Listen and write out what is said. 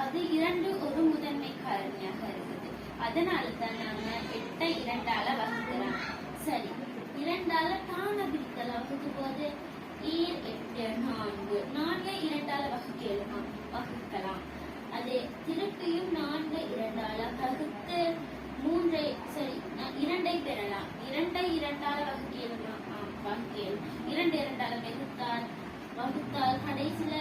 அது 2 ஒரு முதன்மை காரணியாக இருக்குது. அதனால தான் நாம 8 2ஆல வகுக்கலாம். சரி, 2ஆல தான பிரித்தல் வகுக்கும் போது 8 4 4 2ஆல வகுக்கலாம். அதே திருப்பியும் 4 2ஆல வகுத்து 3 சரி 2ஐ பெறலாம். 2ஐ 2ஆல வகுக்கலாம். 2 2ஆல வகுத்தால் கடைசியில